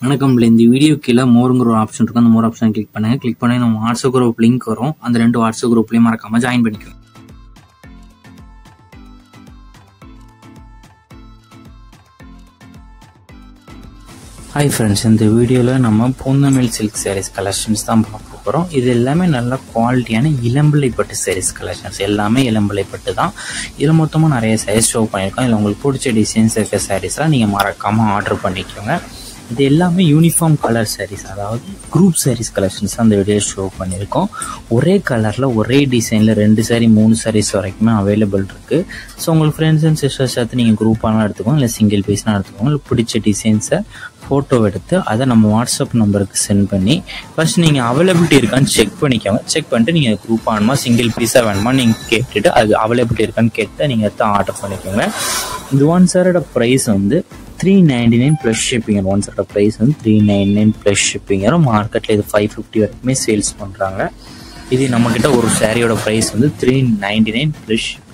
வணக்கம். இந்த வீடியோ கீழே மோருங்கிற ஒரு ஆப்ஷன் இருக்கும். அந்த மோர் ஆப்ஷன் கிளிக் பண்ணுங்க. கிளிக் பண்ணி நம்ம வாட்ஸ்அப் குரூப் லிங்க் வரும். அந்த 2 வாட்ஸ்அப் குரூப்லையும் மறக்காம ஜாயின் பண்ணிக்கோங்க. ஹாய் ஃப்ரெண்ட்ஸ், இந்த வீடியோவில் நம்ம பூந்தமிழ் சில்க் சாரீஸ் கலெக்ஷன்ஸ் தான் பார்க்க போகிறோம். இது எல்லாமே நல்ல குவாலிட்டியான இளம்பிள்ளை பட்டு சாரீஸ் கலெக்ஷன்ஸ். எல்லாமே இளம்பிள்ளை பட்டு தான். இதில் மொத்தமாக நிறைய சைஸ் ஷோ பண்ணியிருக்கோம். இதில் உங்களுக்கு பிடிச்ச டிசைன்ஸ் இருக்க சாரீஸ்லாம் நீங்கள் மறக்காமல் ஆர்டர் பண்ணிக்கோங்க. இது எல்லாமே யூனிஃபார்ம் கலர் சாரீஸ், அதாவது குரூப் சாரீஸ் கலெக்ஷன்ஸ் அந்த வீடியோ ஷோ பண்ணியிருக்கோம். ஒரே கலரில் ஒரே டிசைனில் 2 சாரீ 3 சாரீஸ் வரைக்குமே அவைலபிள் இருக்குது. ஸோ உங்களுக்கு ஃப்ரெண்ட்ஸ் அண்ட் சிஸ்டர்ஸ் சேர்த்து நீங்கள் குரூப்பாலாம் எடுத்துக்கோங்க, இல்லை சிங்கிள் பீஸ்லாம் எடுத்துக்கோங்க. இல்லை பிடிச்ச டிசைன்ஸை ஃபோட்டோ எடுத்து அதை நம்ம வாட்ஸ்அப் நம்பருக்கு சென்ட் பண்ணி ஃபர்ஸ்ட் நீங்கள் அவைலபிலிட்டி இருக்கான்னு செக் பண்ணிக்கோங்க. செக் பண்ணிட்டு நீங்கள் குரூப் ஆகணுமா சிங்கிள் பீஸாக வேணுமா நீங்கள் கேட்டுட்டு அது அவைலபிலிட்டி இருக்கான்னு கேட்டு நீங்கள் எடுத்து ஆர்டர் பண்ணிக்கோங்க. இந்த 1 சாரோட ப்ரைஸ் வந்து 399 ப்ளஸ் ஷிப்பிங். 1 சாரோட ப்ரைஸ் வந்து 399 ப்ளஸ் ஷிப்பிங். மார்க்கெட்டில் இது 550 வரைக்குமே சேல்ஸ் பண்ணுறாங்க. இது நம்மக்கிட்ட ஒரு சாரியோட ப்ரைஸ் வந்து 399 ப்ளஸ் ஷிப்பிங்.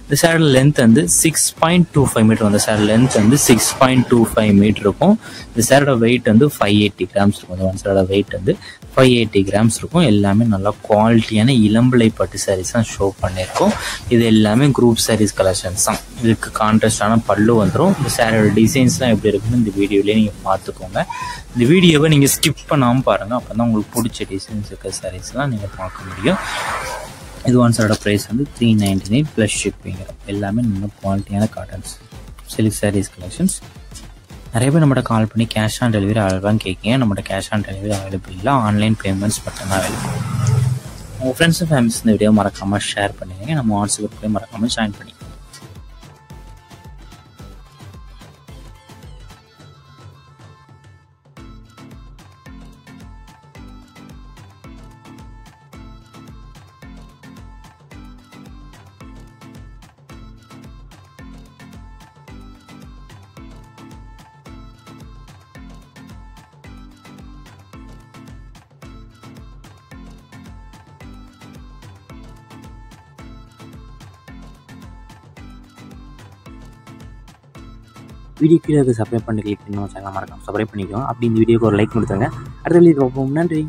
இந்த சாரோட லென்த் வந்து 6.25 மீட்டர். அந்த சாரோட லென்த் வந்து 6.25 மீட்டர் இருக்கும். இந்த சாரோட வெயிட் வந்து 580 கிராம்ஸ் இருக்கும். இந்த 1 சாரோட வெயிட் வந்து 580 கிராம்ஸ் இருக்கும். எல்லாமே நல்லா குவாலிட்டியான இளம்பிள்ளை பட்டு சாரீஸ் தான் ஷோ பண்ணியிருக்கோம். இது எல்லாமே குரூப் சாரீஸ் கலெக்ஷன்ஸ் தான். இதுக்கு கான்ட்ராஸ்டான பல்லு வந்துடும். இந்த சாரியோட டிசைன்ஸ்லாம் எப்படி இருக்குன்னு இந்த வீடியோலேயே நீங்கள் பார்த்துக்கோங்க. இந்த வீடியோவை நீங்கள் ஸ்கிப் பண்ணாமல் பாருங்கள். அப்போ தான் உங்களுக்கு பிடிச்ச டிசைன்ஸ் இருக்க சாரீஸ்லாம் நீங்கள் பார்க்க முடியும். இது 1 சாரோட ப்ரைஸ் வந்து 399 ப்ளஸ் ஷிப்பிங். எல்லாமே நல்ல குவாலிட்டியான காட்டன்ஸ் சில்க் சாரீஸ் கலெக்ஷன்ஸ். நிறைய பேர் நம்மகிட்ட கால் பண்ணி கேஷ் ஆன் டெலிவரி அவைலபிளாக கேட்குங்க. நம்மகிட்ட கேஷ் ஆன் டெலிவரி அவைலபிள் இல்லை, ஆன்லைன் பேமெண்ட்ஸ் மட்டும்தான் அவைலபிள். உங்கள் ஃப்ரெண்ட்ஸ் அண்ட் ஃபேமிலிஸ் இந்த வீடியோ மறக்காமல் ஷேர் பண்ணிடுங்க. நம்ம வாட்ஸ்அப் குரூப்லேயும் மறக்காமல் ஜாயின் பண்ணிக்கோங்க. வீடியோ கீழே சப்ஸ்கிரைப் பண்ணி கிளிக் பண்ணி சேனல் மறக்காம சப்ஸ்கிரைப் பண்ணிக்கோங்க. அப்படி இந்த வீடியோக்கு ஒரு லைக் கொடுத்துருங்க. அடுத்த வீடியோ பார்ப்போம். நன்றி.